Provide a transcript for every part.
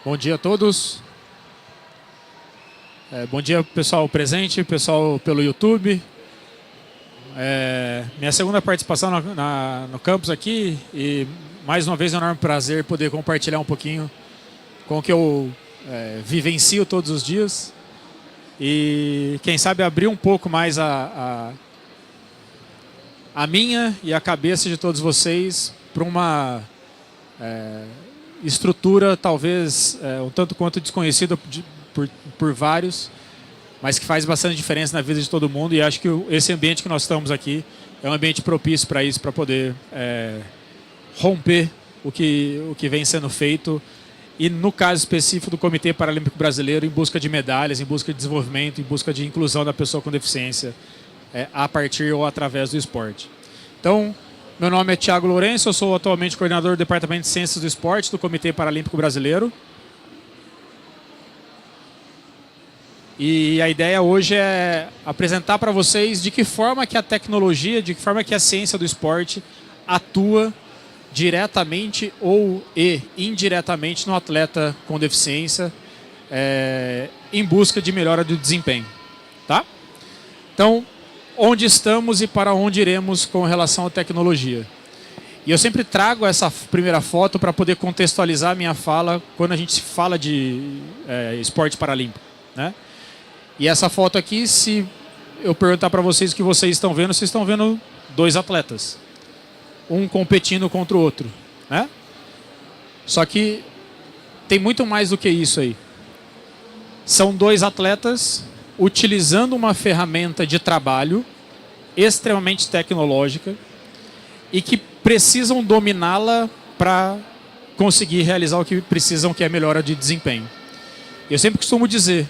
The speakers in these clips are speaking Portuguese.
Bom dia a todos. Bom dia, pessoal presente, pessoal pelo YouTube. Minha segunda participação no campus aqui e mais uma vez é um enorme prazer poder compartilhar um pouquinho com o que eu vivencio todos os dias e quem sabe abrir um pouco mais a minha e a cabeça de todos vocês para uma estrutura talvez um tanto quanto desconhecida por vários, mas que faz bastante diferença na vida de todo mundo, e acho que esse ambiente que nós estamos aqui é um ambiente propício para isso, para poder romper o que vem sendo feito, e no caso específico do Comitê Paralímpico Brasileiro, em busca de medalhas, em busca de desenvolvimento, em busca de inclusão da pessoa com deficiência a partir ou através do esporte. Então, meu nome é Thiago Lourenço, eu sou atualmente coordenador do Departamento de Ciências do Esporte do Comitê Paralímpico Brasileiro. E a ideia hoje é apresentar para vocês de que forma que a tecnologia, de que forma que a ciência do esporte atua diretamente ou indiretamente no atleta com deficiência em busca de melhora do desempenho. Tá? Então, onde estamos e para onde iremos com relação à tecnologia. E eu sempre trago essa primeira foto para poder contextualizar a minha fala quando a gente fala de esporte paralímpico, né? E essa foto aqui, se eu perguntar para vocês o que vocês estão vendo dois atletas. Um competindo contra o outro, né? Só que tem muito mais do que isso aí. São dois atletas utilizando uma ferramenta de trabalho extremamente tecnológica e que precisam dominá-la para conseguir realizar o que precisam, que é a melhora de desempenho. Eu sempre costumo dizer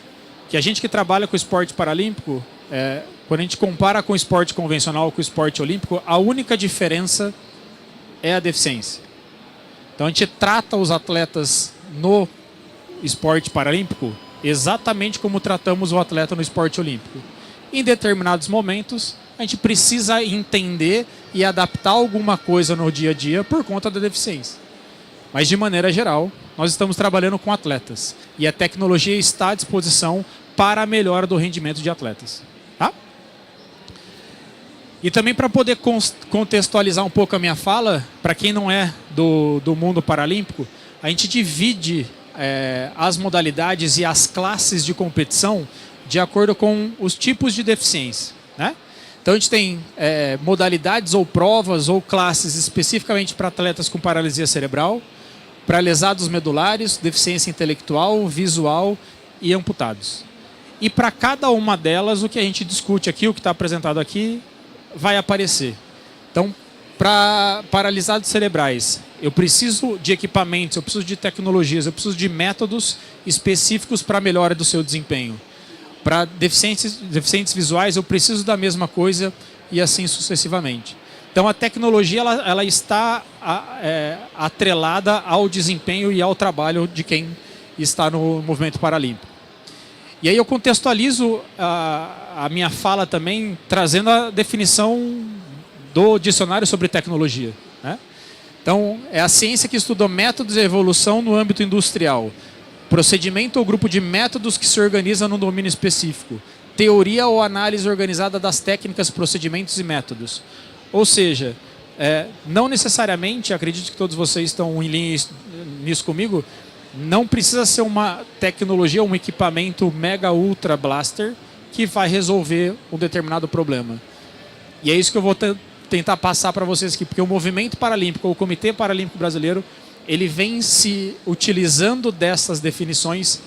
que a gente que trabalha com o esporte paralímpico, quando a gente compara com o esporte convencional, com o esporte olímpico, a única diferença é a deficiência. Então a gente trata os atletas no esporte paralímpico exatamente como tratamos o atleta no esporte olímpico. Em determinados momentos, a gente precisa entender e adaptar alguma coisa no dia a dia por conta da deficiência. Mas, de maneira geral, nós estamos trabalhando com atletas. E a tecnologia está à disposição para a melhora do rendimento de atletas. Tá? E também para poder contextualizar um pouco a minha fala, para quem não é do mundo paralímpico, a gente divide as modalidades e as classes de competição de acordo com os tipos de deficiência, né? Então a gente tem modalidades ou provas ou classes especificamente para atletas com paralisia cerebral, para lesados medulares, deficiência intelectual, visual e amputados. E para cada uma delas, o que a gente discute aqui, o que está apresentado aqui, vai aparecer. Então, para paralisados cerebrais, eu preciso de equipamentos, eu preciso de tecnologias, eu preciso de métodos específicos para a melhora do seu desempenho. Para deficientes visuais, eu preciso da mesma coisa e assim sucessivamente. Então, a tecnologia ela está atrelada ao desempenho e ao trabalho de quem está no movimento paralímpico. E aí eu contextualizo a minha fala também, trazendo a definição do dicionário sobre tecnologia, né? Então, é a ciência que estuda métodos e evolução no âmbito industrial. Procedimento ou grupo de métodos que se organiza num domínio específico. Teoria ou análise organizada das técnicas, procedimentos e métodos. Ou seja, não necessariamente, acredito que todos vocês estão em linha nisso comigo, não precisa ser uma tecnologia, um equipamento mega ultra blaster que vai resolver um determinado problema. E é isso que eu vou tentar passar para vocês aqui, porque o movimento paralímpico, o Comitê Paralímpico Brasileiro, ele vem se utilizando dessas definições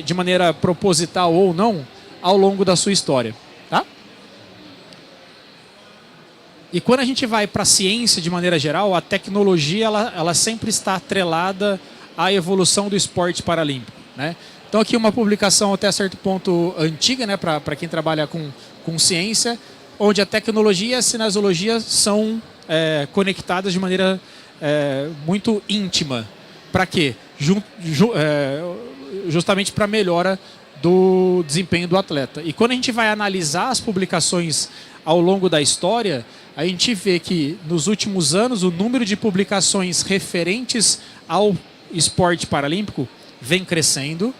de maneira proposital ou não ao longo da sua história. Tá? E quando a gente vai para a ciência de maneira geral, a tecnologia ela sempre está atrelada à evolução do esporte paralímpico, né? Então aqui uma publicação até certo ponto antiga, né, para quem trabalha com ciência, onde a tecnologia e a cinesiologia são conectadas de maneira muito íntima. Para quê? Justamente para a melhora do desempenho do atleta. E quando a gente vai analisar as publicações ao longo da história, a gente vê que nos últimos anos o número de publicações referentes ao esporte paralímpico vem crescendo.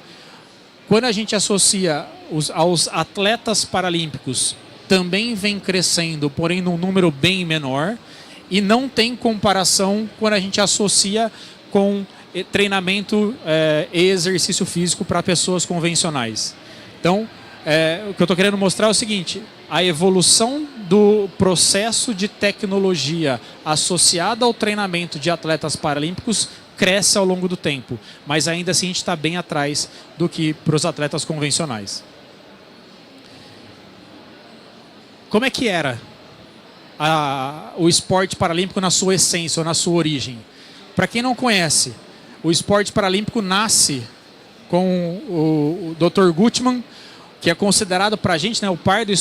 Quando a gente associa aos atletas paralímpicos, também vem crescendo, porém num número bem menor. E não tem comparação quando a gente associa com treinamento e exercício físico para pessoas convencionais. Então, o que eu estou querendo mostrar é o seguinte: a evolução do processo de tecnologia associada ao treinamento de atletas paralímpicos cresce ao longo do tempo, mas ainda assim a gente está bem atrás do que para os atletas convencionais. Como é que era o esporte paralímpico na sua essência ou na sua origem? Para quem não conhece, o esporte paralímpico nasce com o Dr. Gutmann, que é considerado para a gente, né, o pai do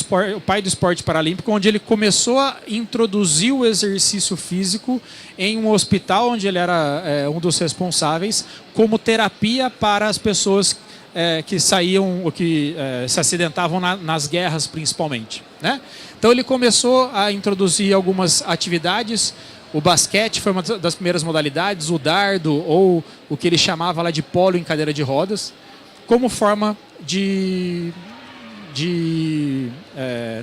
esporte paralímpico, onde ele começou a introduzir o exercício físico em um hospital onde ele era um dos responsáveis, como terapia para as pessoas que saíam ou que se acidentavam nas guerras, principalmente, né? Então ele começou a introduzir algumas atividades. O basquete foi uma das primeiras modalidades, o dardo, ou o que ele chamava lá de polo em cadeira de rodas, como forma de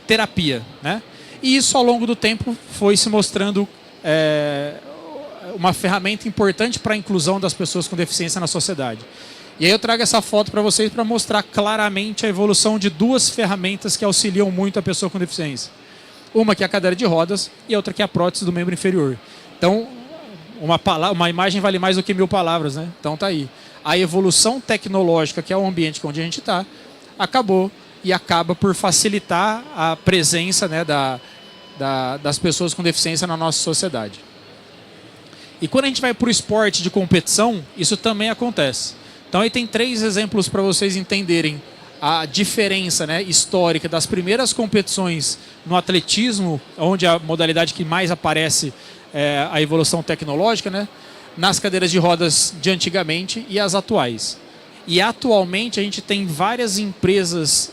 terapia, né? E isso ao longo do tempo foi se mostrando uma ferramenta importante para a inclusão das pessoas com deficiência na sociedade. E aí eu trago essa foto para vocês para mostrar claramente a evolução de duas ferramentas que auxiliam muito a pessoa com deficiência. Uma que é a cadeira de rodas e a outra que é a prótese do membro inferior. Então, uma imagem vale mais do que 1000 palavras, né? Então tá aí. A evolução tecnológica, que é o ambiente onde a gente está, acabou e acaba por facilitar a presença, né, das pessoas com deficiência na nossa sociedade. E quando a gente vai para o esporte de competição, isso também acontece. Então aí tem 3 exemplos para vocês entenderem a diferença, né, histórica das primeiras competições no atletismo, onde a modalidade que mais aparece é a evolução tecnológica, né, nas cadeiras de rodas de antigamente e as atuais. E atualmente a gente tem várias empresas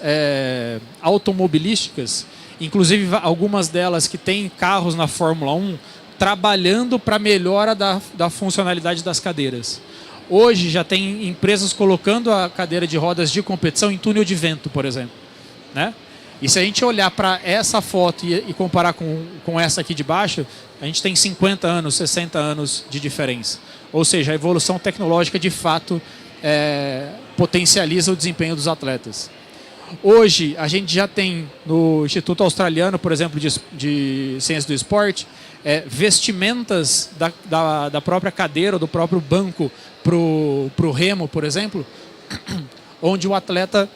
automobilísticas, inclusive algumas delas que têm carros na Fórmula 1, trabalhando para a melhora da funcionalidade das cadeiras. Hoje já tem empresas colocando a cadeira de rodas de competição em túnel de vento, por exemplo, né? E se a gente olhar para essa foto e comparar com essa aqui de baixo, a gente tem 50 anos, 60 anos de diferença. Ou seja, a evolução tecnológica de fato potencializa o desempenho dos atletas. Hoje a gente já tem no Instituto Australiano, por exemplo, de Ciência do Esporte, vestimentas da própria cadeira ou do próprio banco para o remo, por exemplo, onde o atleta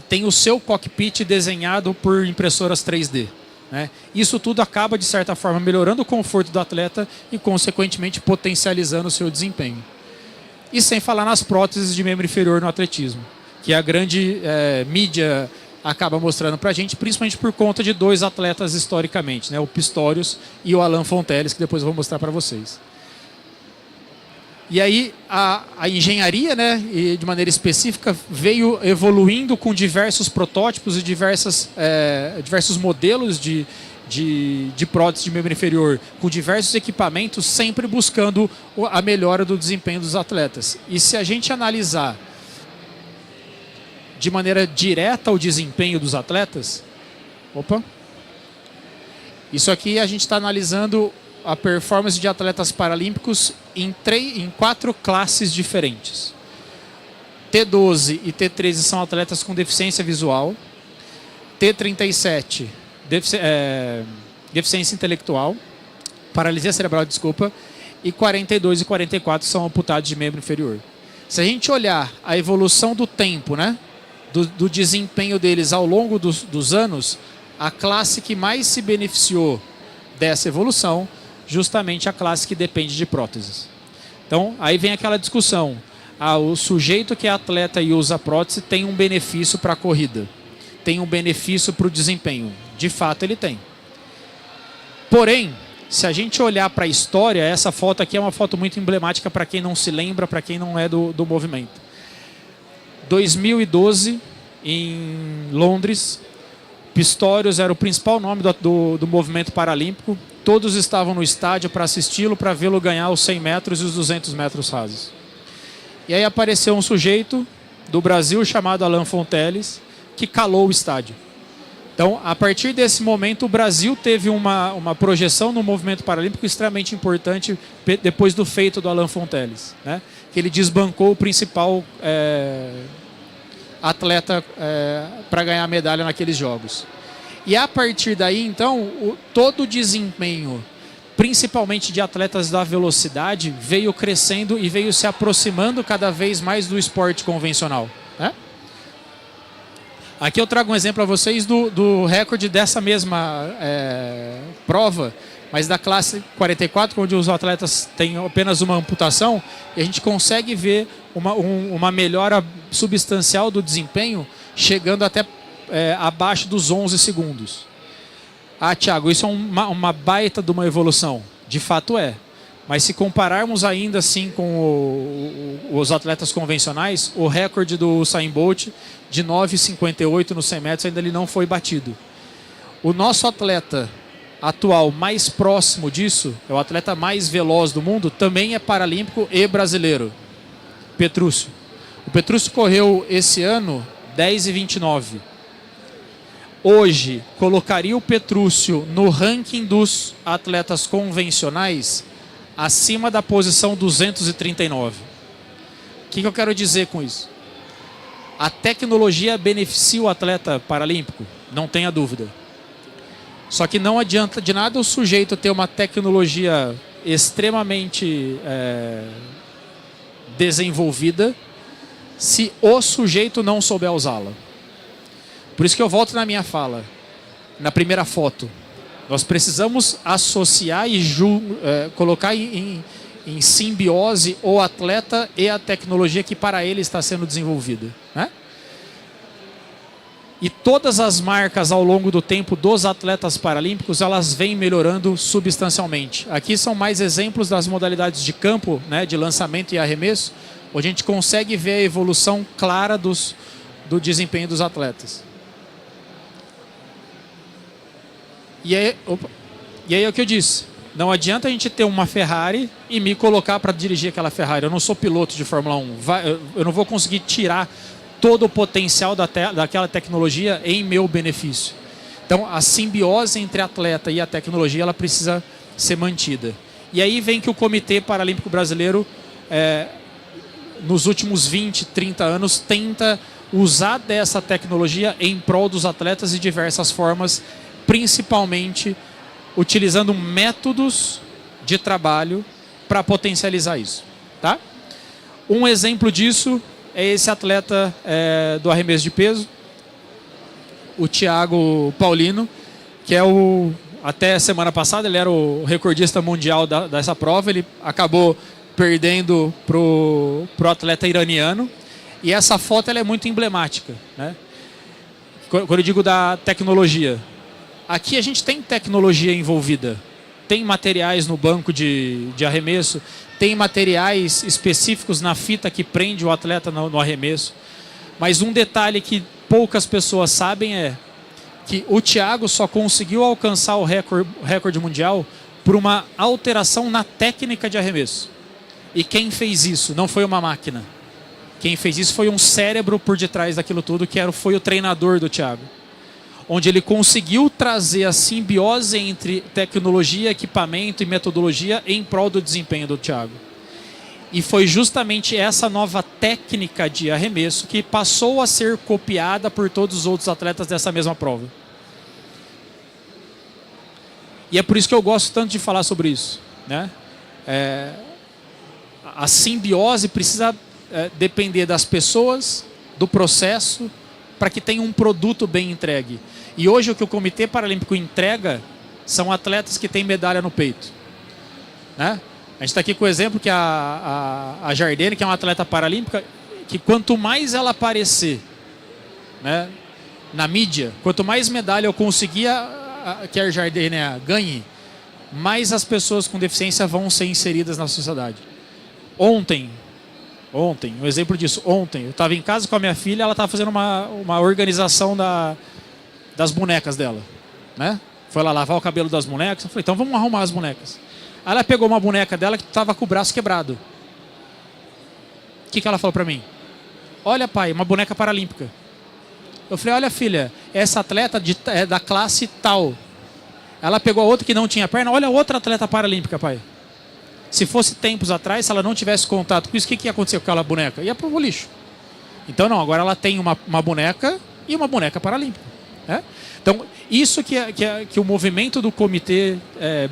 tem o seu cockpit desenhado por impressoras 3D. Né? Isso tudo acaba, de certa forma, melhorando o conforto do atleta e, consequentemente, potencializando o seu desempenho. E sem falar nas próteses de membro inferior no atletismo, que a grande mídia acaba mostrando para a gente, principalmente por conta de 2 atletas historicamente, né? O Pistorius e o Alain Fonteles, que depois eu vou mostrar para vocês. E aí a engenharia, né, e de maneira específica, veio evoluindo com diversos protótipos e diversos modelos de prótese de membro inferior, com diversos equipamentos, sempre buscando a melhora do desempenho dos atletas. E se a gente analisar de maneira direta o desempenho dos atletas, isso aqui a gente está analisando a performance de atletas paralímpicos em 4 classes diferentes. T12 e T13 são atletas com deficiência visual, T37 deficiência intelectual, paralisia cerebral, desculpa, e 42 e 44 são amputados de membro inferior. Se a gente olhar a evolução do tempo, né, do desempenho deles ao longo dos anos, a classe que mais se beneficiou dessa evolução, justamente a classe que depende de próteses. Então, aí vem aquela discussão. O sujeito que é atleta e usa prótese tem um benefício para a corrida, tem um benefício para o desempenho. De fato, ele tem. Porém, se a gente olhar para a história, essa foto aqui é uma foto muito emblemática para quem não se lembra, para quem não é do movimento. 2012, em Londres, Pistorius era o principal nome do movimento paralímpico. Todos estavam no estádio para assisti-lo, para vê-lo ganhar os 100 metros e os 200 metros rasos. E aí apareceu um sujeito do Brasil chamado Alain Fonteles, que calou o estádio. Então, a partir desse momento, o Brasil teve uma projeção no movimento paralímpico extremamente importante depois do feito do Alain Fonteles, né? Que ele desbancou o principal atleta para ganhar a medalha naqueles Jogos. E a partir daí, então, todo o desempenho, principalmente de atletas da velocidade, veio crescendo e veio se aproximando cada vez mais do esporte convencional, né? Aqui eu trago um exemplo a vocês do recorde dessa mesma prova, mas da classe 44, onde os atletas têm apenas uma amputação, e a gente consegue ver uma melhora substancial do desempenho, chegando até abaixo dos 11 segundos. Ah, Thiago, isso é uma baita de uma evolução. De fato é. Mas se compararmos ainda assim com os atletas convencionais, o recorde do Usain Bolt de 9,58 nos 100 metros ainda ele não foi batido. O nosso atleta atual mais próximo disso, é o atleta mais veloz do mundo, também é paralímpico e brasileiro, Petrúcio. O Petrúcio correu esse ano 10,29. Hoje, colocaria o Petrúcio no ranking dos atletas convencionais acima da posição 239. O que eu quero dizer com isso? A tecnologia beneficia o atleta paralímpico? Não tenha dúvida. Só que não adianta de nada o sujeito ter uma tecnologia extremamente desenvolvida se o sujeito não souber usá-la. Por isso que eu volto na minha fala, na primeira foto. Nós precisamos associar e colocar em simbiose o atleta e a tecnologia que para ele está sendo desenvolvida, né? E todas as marcas ao longo do tempo dos atletas paralímpicos, elas vêm melhorando substancialmente. Aqui são mais exemplos das modalidades de campo, né, de lançamento e arremesso, onde a gente consegue ver a evolução clara do desempenho dos atletas. E aí é o que eu disse. Não adianta a gente ter uma Ferrari e me colocar para dirigir aquela Ferrari. Eu não sou piloto de Fórmula 1. Eu não vou conseguir tirar todo o potencial daquela tecnologia em meu benefício. Então, a simbiose entre atleta e a tecnologia ela precisa ser mantida. E aí vem que o Comitê Paralímpico Brasileiro, nos últimos 20, 30 anos, tenta usar dessa tecnologia em prol dos atletas de diversas formas, principalmente utilizando métodos de trabalho para potencializar isso, tá? Um exemplo disso é esse atleta do arremesso de peso, o Thiago Paulino, que até semana passada ele era o recordista mundial dessa prova. Ele acabou perdendo pro atleta iraniano, e essa foto ela é muito emblemática, né? Quando eu digo da tecnologia, aqui a gente tem tecnologia envolvida, tem materiais no banco de arremesso, tem materiais específicos na fita que prende o atleta no arremesso. Mas um detalhe que poucas pessoas sabem é que o Thiago só conseguiu alcançar o recorde mundial por uma alteração na técnica de arremesso. E quem fez isso não foi uma máquina. Quem fez isso foi um cérebro por detrás daquilo tudo, que foi o treinador do Thiago. Onde ele conseguiu trazer a simbiose entre tecnologia, equipamento e metodologia em prol do desempenho do Thiago. E foi justamente essa nova técnica de arremesso que passou a ser copiada por todos os outros atletas dessa mesma prova. E é por isso que eu gosto tanto de falar sobre isso, né? A simbiose precisa depender das pessoas, do processo, para que tenha um produto bem entregue. E hoje o que o Comitê Paralímpico entrega são atletas que têm medalha no peito, né? A gente está aqui com o exemplo que a Jardine, que é uma atleta paralímpica, que quanto mais ela aparecer, né, na mídia, quanto mais medalha eu conseguir que a Jardine ganhe, mais as pessoas com deficiência vão ser inseridas na sociedade. Ontem, um exemplo disso, ontem eu estava em casa com a minha filha, ela estava fazendo uma organização das bonecas dela, né? Foi lá lavar o cabelo das bonecas, eu falei, então vamos arrumar as bonecas. Aí ela pegou uma boneca dela que estava com o braço quebrado. O que ela falou para mim? Olha, pai, uma boneca paralímpica. Eu falei, olha, filha, essa atleta é da classe tal. Ela pegou a outra que não tinha perna. Olha, outra atleta paralímpica, pai. Se fosse tempos atrás, se ela não tivesse contato com isso, o que ia acontecer com aquela boneca? Ia pro lixo. Então, não, agora ela tem uma boneca e uma boneca paralímpica. Né? Então, isso que o movimento do comitê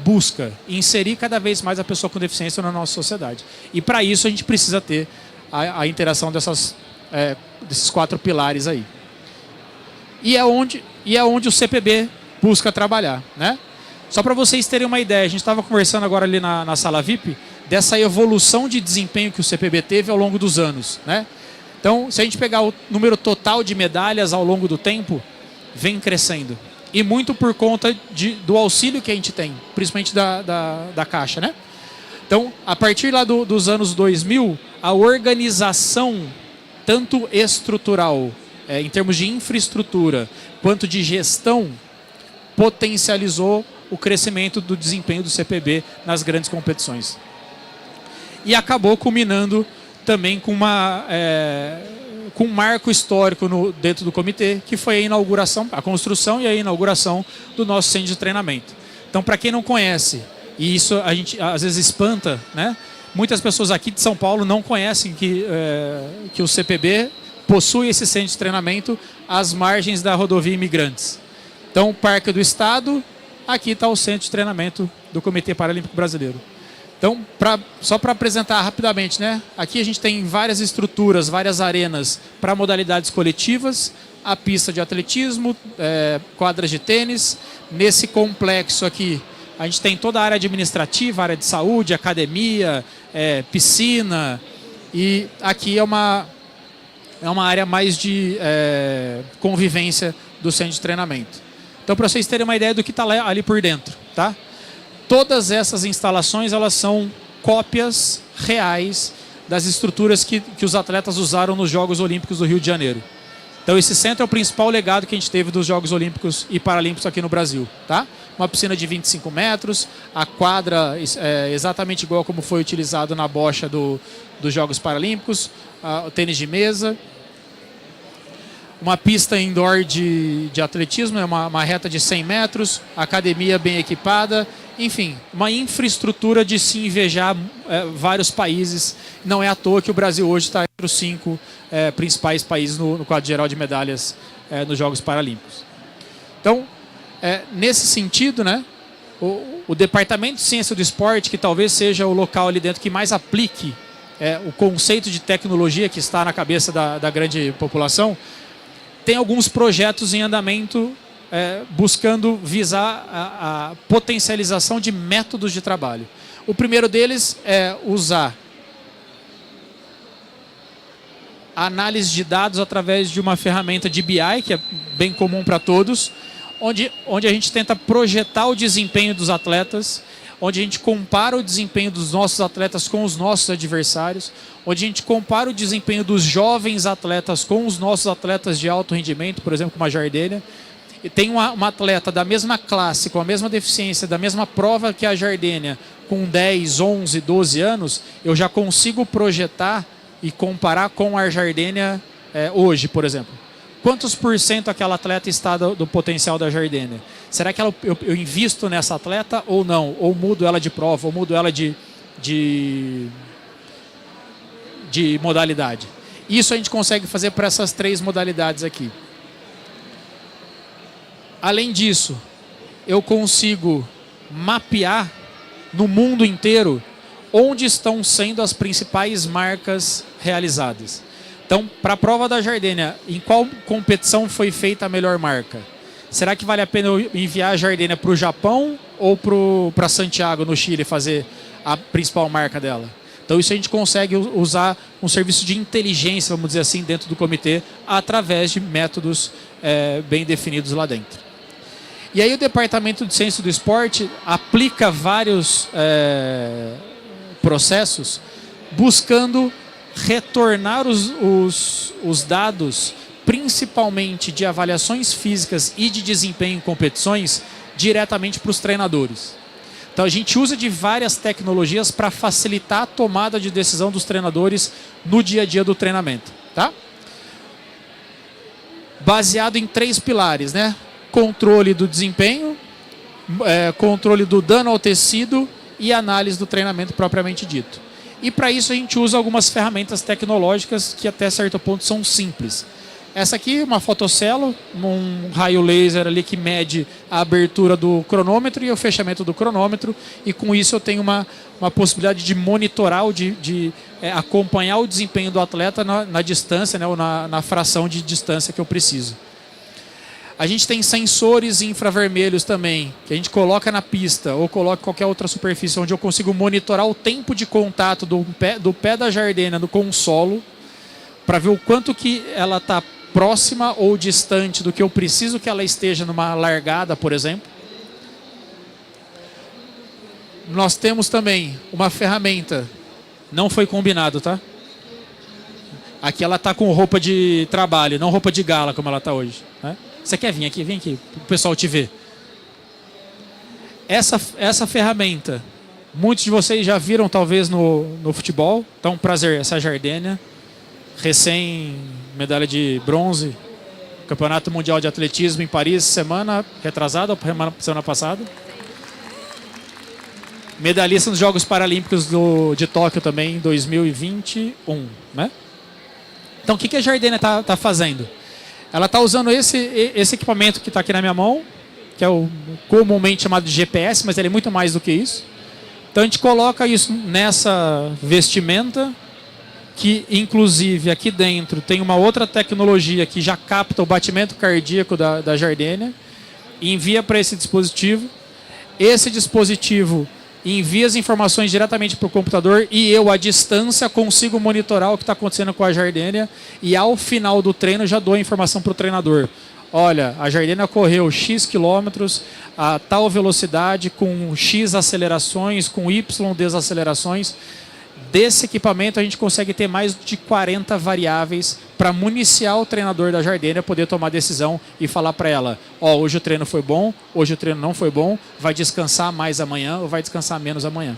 busca, inserir cada vez mais a pessoa com deficiência na nossa sociedade. E para isso a gente precisa ter a interação desses 4 pilares aí. E é onde o CPB busca trabalhar. Né? Só para vocês terem uma ideia, a gente estava conversando agora ali na sala VIP dessa evolução de desempenho que o CPB teve ao longo dos anos. Né? Então, se a gente pegar o número total de medalhas ao longo do tempo, vem crescendo. E muito por conta do auxílio que a gente tem, principalmente da Caixa. Né? Então, a partir lá dos anos 2000, a organização, tanto estrutural, em termos de infraestrutura, quanto de gestão, potencializou o crescimento do desempenho do CPB nas grandes competições. E acabou culminando também com um marco histórico dentro do comitê, que foi a inauguração, a construção e a inauguração do nosso centro de treinamento. Então, para quem não conhece, e isso a gente às vezes espanta, né? Muitas pessoas aqui de São Paulo não conhecem que o CPB possui esse centro de treinamento às margens da rodovia Imigrantes. Então, Parque do Estado, aqui está o centro de treinamento do Comitê Paralímpico Brasileiro. Então, só para apresentar rapidamente, né? Aqui a gente tem várias estruturas, várias arenas para modalidades coletivas, a pista de atletismo, quadras de tênis. Nesse complexo aqui, a gente tem toda a área administrativa, área de saúde, academia, piscina. E aqui é uma área mais de convivência do centro de treinamento. Então, para vocês terem uma ideia do que está ali por dentro, tá? Todas essas instalações, elas são cópias reais das estruturas que os atletas usaram nos Jogos Olímpicos do Rio de Janeiro. Então, esse centro é o principal legado que a gente teve dos Jogos Olímpicos e Paralímpicos aqui no Brasil, tá? Uma piscina de 25 metros, a quadra é exatamente igual como foi utilizado na bocha dos Jogos Paralímpicos, o tênis de mesa, uma pista indoor de atletismo, uma reta de 100 metros, academia bem equipada, enfim, uma infraestrutura de se invejar vários países. Não é à toa que o Brasil hoje está entre os 5 principais países no quadro geral de medalhas nos Jogos Paralímpicos. Então, nesse sentido, né, o Departamento de Ciência do Esporte, que talvez seja o local ali dentro que mais aplique o conceito de tecnologia que está na cabeça da grande população, tem alguns projetos em andamento buscando visar a potencialização de métodos de trabalho. O primeiro deles é usar a análise de dados através de uma ferramenta de BI, que é bem comum para todos, onde a gente tenta projetar o desempenho dos atletas, onde a gente compara o desempenho dos nossos atletas com os nossos adversários, onde a gente compara o desempenho dos jovens atletas com os nossos atletas de alto rendimento, por exemplo, como a Jardênia. E tem uma atleta da mesma classe, com a mesma deficiência, da mesma prova que a Jardênia, com 10, 11, 12 anos, eu já consigo projetar e comparar com a Jardênia hoje, por exemplo. Quantos por cento aquela atleta está do potencial da Jardênia? Será que eu invisto nessa atleta ou não? Ou mudo ela de prova, ou mudo ela de modalidade? Isso a gente consegue fazer para essas 3 modalidades aqui. Além disso, eu consigo mapear no mundo inteiro onde estão sendo as principais marcas realizadas. Então, para a prova da Jardênia, em qual competição foi feita a melhor marca? Será que vale a pena eu enviar a Jardênia para o Japão ou para Santiago, no Chile, fazer a principal marca dela? Então, isso a gente consegue usar um serviço de inteligência, vamos dizer assim, dentro do comitê, através de métodos bem definidos lá dentro. E aí o Departamento de Ciência do Esporte aplica vários processos buscando retornar os dados, principalmente de avaliações físicas e de desempenho em competições, diretamente para os treinadores. Então a gente usa de várias tecnologias para facilitar a tomada de decisão dos treinadores no dia a dia do treinamento, tá? Baseado em 3 pilares, né? Controle do desempenho, controle do dano ao tecido e análise do treinamento propriamente dito. E para isso a gente usa algumas ferramentas tecnológicas que até certo ponto são simples. Essa aqui é uma fotocelo, um raio laser ali que mede a abertura do cronômetro e o fechamento do cronômetro, e com isso eu tenho uma possibilidade de monitorar, de acompanhar o desempenho do atleta na distância, né, ou na fração de distância que eu preciso. A gente tem sensores infravermelhos também, que a gente coloca na pista ou coloca em qualquer outra superfície onde eu consigo monitorar o tempo de contato do pé da Giardina com o solo, para ver o quanto que ela está próxima ou distante do que eu preciso que ela esteja numa largada, por exemplo. Nós temos também uma ferramenta, não foi combinado, tá? Aqui ela está com roupa de trabalho, não roupa de gala como ela está hoje, né? Você quer vir aqui? Vem aqui, para o pessoal te ver. Essa ferramenta, muitos de vocês já viram talvez no futebol. Então, prazer, essa é a Giardênia, recém-medalha de bronze, Campeonato Mundial de Atletismo em Paris, semana retrasada ou semana passada. Medalhista nos Jogos Paralímpicos de Tóquio também, em 2021, né? Então, o que a Giardênia está fazendo? Ela está usando esse equipamento que está aqui na minha mão, que é o comumente chamado de GPS, mas ele é muito mais do que isso. Então a gente coloca isso nessa vestimenta, que inclusive aqui dentro tem uma outra tecnologia que já capta o batimento cardíaco da Giardênia e envia para esse dispositivo. Esse dispositivo envia as informações diretamente para o computador e eu, à distância, consigo monitorar o que está acontecendo com a Giardênia e ao final do treino já dou a informação para o treinador. Olha, a Giardênia correu X quilômetros a tal velocidade, com X acelerações, com Y desacelerações. Desse equipamento a gente consegue ter mais de 40 variáveis para municiar o treinador da Giardênia poder tomar decisão e falar para ela: ó, hoje o treino foi bom, hoje o treino não foi bom, vai descansar mais amanhã ou vai descansar menos amanhã.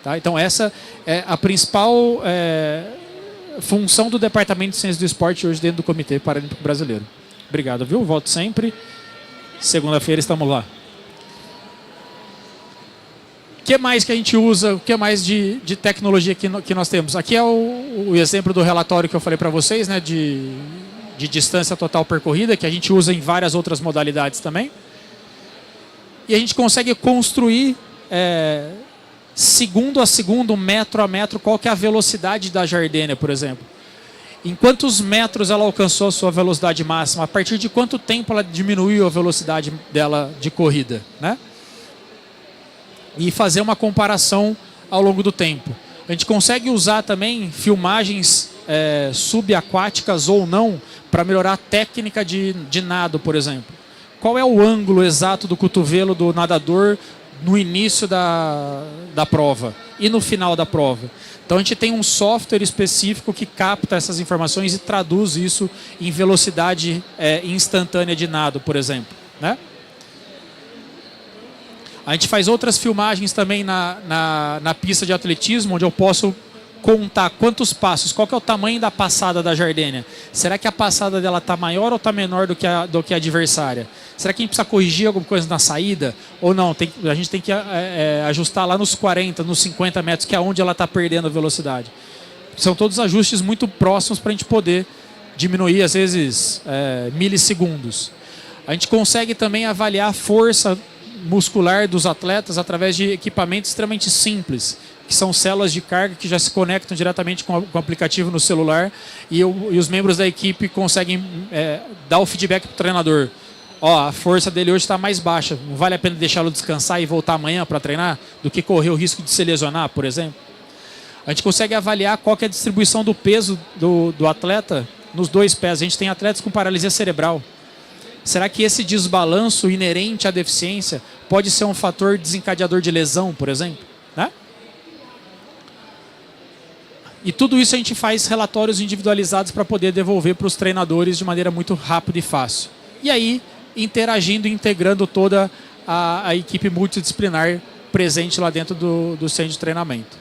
Tá? Então essa é a principal função do Departamento de Ciência do Esporte hoje dentro do Comitê Paralímpico Brasileiro. Obrigado, viu? Volto sempre. Segunda-feira estamos lá. O que mais que a gente usa, o que mais de tecnologia que nós temos? Aqui é o exemplo do relatório que eu falei para vocês, né, de distância total percorrida, que a gente usa em várias outras modalidades também. E a gente consegue construir, segundo a segundo, metro a metro, qual que é a velocidade da Giardênia, por exemplo. Em quantos metros ela alcançou a sua velocidade máxima? A partir de quanto tempo ela diminuiu a velocidade dela de corrida, né? E fazer uma comparação ao longo do tempo. A gente consegue usar também filmagens subaquáticas ou não para melhorar a técnica de nado, por exemplo. Qual é o ângulo exato do cotovelo do nadador no início da prova e no final da prova? Então a gente tem um software específico que capta essas informações e traduz isso em velocidade instantânea de nado, por exemplo, né? A gente faz outras filmagens também na pista de atletismo, onde eu posso contar quantos passos, qual que é o tamanho da passada da Giardênia. Será que a passada dela está maior ou está menor do que a adversária? Será que a gente precisa corrigir alguma coisa na saída? Ou não? A gente tem que ajustar lá nos 40, nos 50 metros, que é onde ela está perdendo a velocidade. São todos ajustes muito próximos para a gente poder diminuir, às vezes, milissegundos. A gente consegue também avaliar a força muscular dos atletas através de equipamentos extremamente simples, que são células de carga que já se conectam diretamente com o aplicativo no celular e os membros da equipe conseguem dar o feedback para o treinador. Ó, a força dele hoje está mais baixa, não vale a pena deixá-lo descansar e voltar amanhã para treinar do que correr o risco de se lesionar, por exemplo. A gente consegue avaliar qual que é a distribuição do peso do atleta nos dois pés. A gente tem atletas com paralisia cerebral. Será que esse desbalanço inerente à deficiência pode ser um fator desencadeador de lesão, por exemplo? Né? E tudo isso a gente faz relatórios individualizados para poder devolver para os treinadores de maneira muito rápida e fácil. E aí, interagindo e integrando toda a equipe multidisciplinar presente lá dentro do centro de treinamento.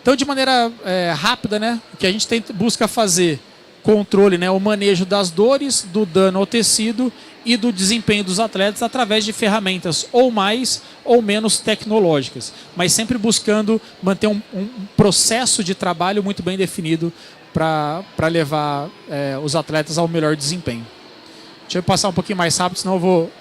Então, de maneira rápida, né, o que a gente busca fazer, controle, né, o manejo das dores, do dano ao tecido e do desempenho dos atletas através de ferramentas ou mais ou menos tecnológicas, mas sempre buscando manter um processo de trabalho muito bem definido para levar os atletas ao melhor desempenho. Deixa eu passar um pouquinho mais rápido, senão eu vou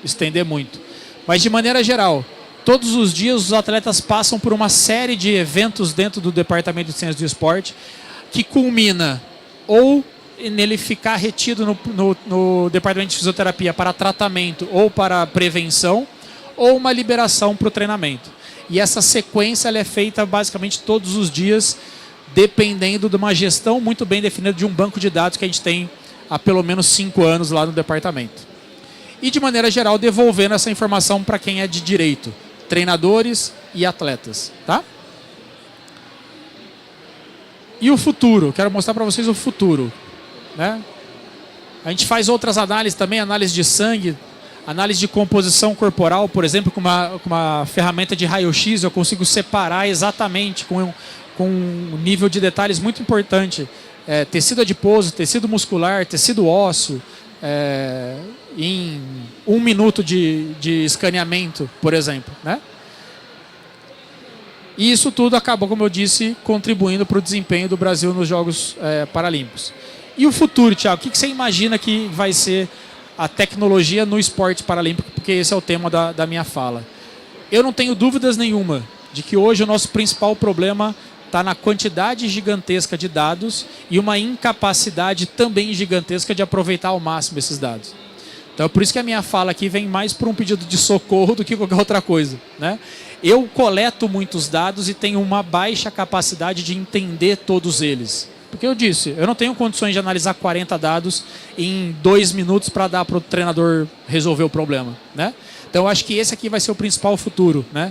estender muito. Mas de maneira geral, todos os dias os atletas passam por uma série de eventos dentro do Departamento de Ciências do Esporte que culmina ou nele ficar retido no Departamento de Fisioterapia para tratamento ou para prevenção, ou uma liberação para o treinamento. E essa sequência ela é feita basicamente todos os dias, dependendo de uma gestão muito bem definida de um banco de dados que a gente tem há pelo menos 5 anos lá no departamento. E de maneira geral devolvendo essa informação para quem é de direito, treinadores e atletas, tá? E o futuro, quero mostrar para vocês o futuro, né? A gente faz outras análises também, análise de sangue, análise de composição corporal, por exemplo, com uma ferramenta de raio-x eu consigo separar exatamente com um nível de detalhes muito importante, tecido adiposo, tecido muscular, tecido ósseo, em 1 minuto de escaneamento, por exemplo, né? E isso tudo acabou, como eu disse, contribuindo para o desempenho do Brasil nos Jogos Paralímpicos. E o futuro, Thiago? O que você imagina que vai ser a tecnologia no esporte paralímpico? Porque esse é o tema da minha fala. Eu não tenho dúvidas nenhuma de que hoje o nosso principal problema está na quantidade gigantesca de dados e uma incapacidade também gigantesca de aproveitar ao máximo esses dados. Então é por isso que a minha fala aqui vem mais por um pedido de socorro do que qualquer outra coisa, né? Eu coleto muitos dados e tenho uma baixa capacidade de entender todos eles. Porque eu disse, eu não tenho condições de analisar 40 dados em 2 minutos para dar para o treinador resolver o problema, né? Então eu acho que esse aqui vai ser o principal futuro, né?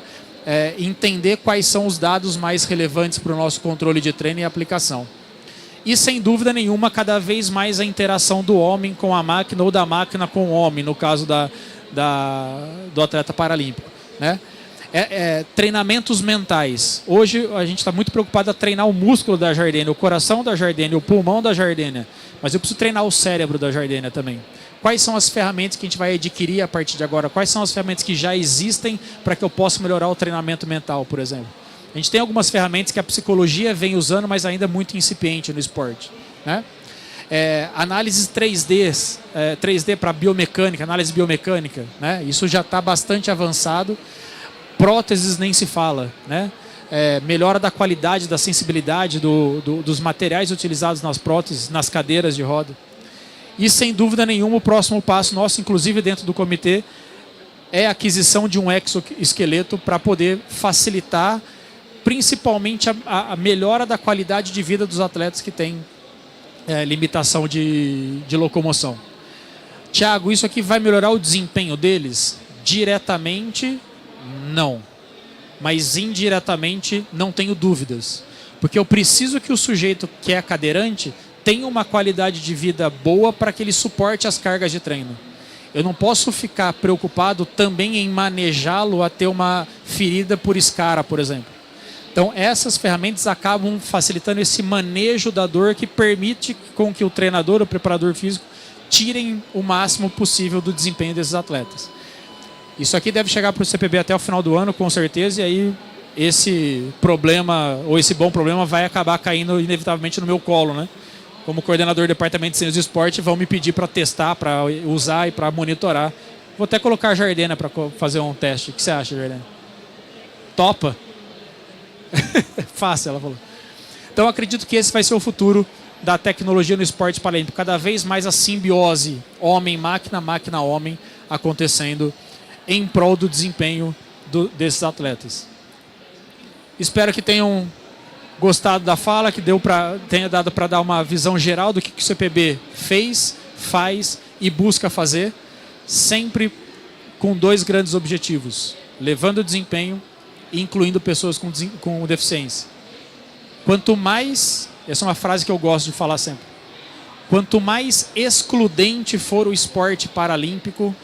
Entender quais são os dados mais relevantes para o nosso controle de treino e aplicação. E sem dúvida nenhuma, cada vez mais a interação do homem com a máquina ou da máquina com o homem, no caso do atleta paralímpico, né? Treinamentos mentais. Hoje a gente está muito preocupado a treinar o músculo da Jardênia, o coração da Jardênia, o pulmão da Jardênia, mas eu preciso treinar o cérebro da Jardênia também. Quais são as ferramentas que a gente vai adquirir a partir de agora? Quais são as ferramentas que já existem para que eu possa melhorar o treinamento mental, por exemplo? A gente tem algumas ferramentas que a psicologia vem usando, mas ainda muito incipiente no esporte, né? Análises 3D para biomecânica, análise biomecânica, né? Isso já está bastante avançado. Próteses nem se fala, né? Melhora da qualidade, da sensibilidade dos materiais utilizados nas próteses, nas cadeiras de roda. E sem dúvida nenhuma o próximo passo nosso, inclusive dentro do comitê, é a aquisição de um exoesqueleto para poder facilitar principalmente a melhora da qualidade de vida dos atletas que têm limitação de locomoção. Tiago, isso aqui vai melhorar o desempenho deles? Diretamente, não. Mas indiretamente, não tenho dúvidas. Porque eu preciso que o sujeito que é cadeirante tenha uma qualidade de vida boa para que ele suporte as cargas de treino. Eu não posso ficar preocupado também em manejá-lo a ter uma ferida por escara, por exemplo. Então, essas ferramentas acabam facilitando esse manejo da dor que permite com que o treinador, o preparador físico, tirem o máximo possível do desempenho desses atletas. Isso aqui deve chegar para o CPB até o final do ano, com certeza, e aí esse problema, ou esse bom problema, vai acabar caindo inevitavelmente no meu colo, né? Como coordenador do Departamento de Ciências do Esporte, vão me pedir para testar, para usar e para monitorar. Vou até colocar a Jardênia para fazer um teste. O que você acha, Jardênia? Topa? Fácil, ela falou. Então, acredito que esse vai ser o futuro da tecnologia no esporte paralímpico. Cada vez mais a simbiose homem-máquina, máquina-homem acontecendo em prol do desempenho desses atletas. Espero que tenham gostado da fala, que tenha dado para dar uma visão geral do que o CPB fez, faz e busca fazer, sempre com 2 grandes objetivos: levando o desempenho e incluindo pessoas com deficiência. Quanto mais, essa é uma frase que eu gosto de falar sempre, quanto mais excludente for o esporte paralímpico,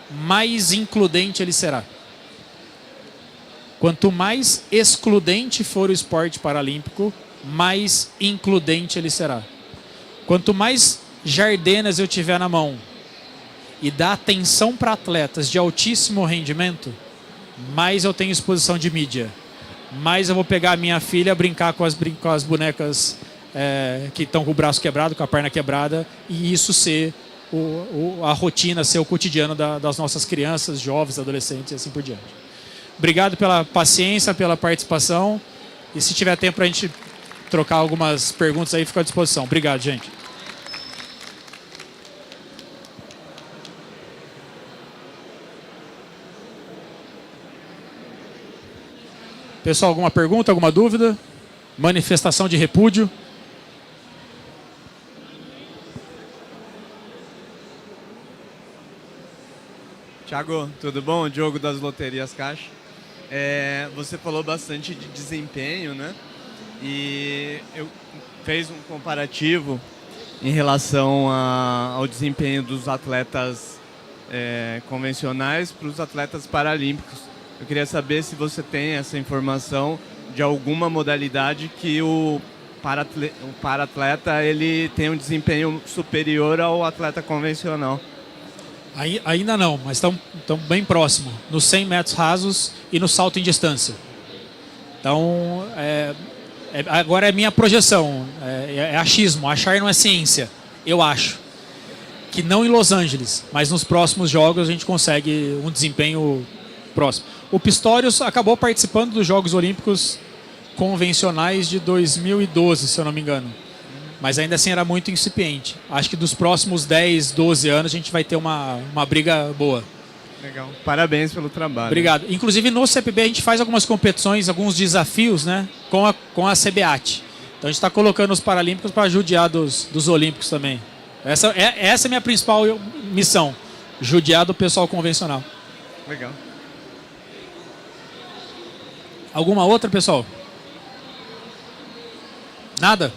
mais includente ele será. Quanto mais excludente for o esporte paralímpico, mais includente ele será. Quanto mais jardinas eu tiver na mão e dar atenção para atletas de altíssimo rendimento, mais eu tenho exposição de mídia. Mais eu vou pegar a minha filha, brincar com as bonecas que estão com o braço quebrado, com a perna quebrada, e isso ser a rotina, ser o cotidiano das nossas crianças, jovens, adolescentes e assim por diante. Obrigado pela paciência, pela participação, e se tiver tempo para a gente trocar algumas perguntas aí, fico à disposição. Obrigado, gente. Pessoal, alguma pergunta, alguma dúvida? Manifestação de repúdio? Thiago, tudo bom? Diogo das Loterias Caixa. Você falou bastante de desempenho, né? E eu fez um comparativo em relação ao desempenho dos atletas convencionais para os atletas paralímpicos. Eu queria saber se você tem essa informação de alguma modalidade que o para-atleta ele tem um desempenho superior ao atleta convencional. Ainda não, mas estão bem próximo. Nos 100 metros rasos e no salto em distância. Então, agora é minha projeção. É achismo. Achar não é ciência. Eu acho. Que não em Los Angeles, mas nos próximos jogos a gente consegue um desempenho próximo. O Pistorius acabou participando dos Jogos Olímpicos convencionais de 2012, se eu não me engano. Mas ainda assim era muito incipiente. Acho que dos próximos 10, 12 anos a gente vai ter uma briga boa. Legal. Parabéns pelo trabalho. Obrigado. Inclusive no CPB a gente faz algumas competições, alguns desafios, né, com a CBAT. Então a gente está colocando os Paralímpicos para judiar dos Olímpicos também. Essa é a minha principal missão. Judiar do pessoal convencional. Legal. Alguma outra, pessoal? Nada?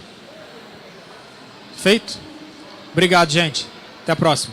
Feito? Obrigado, gente. Até a próxima.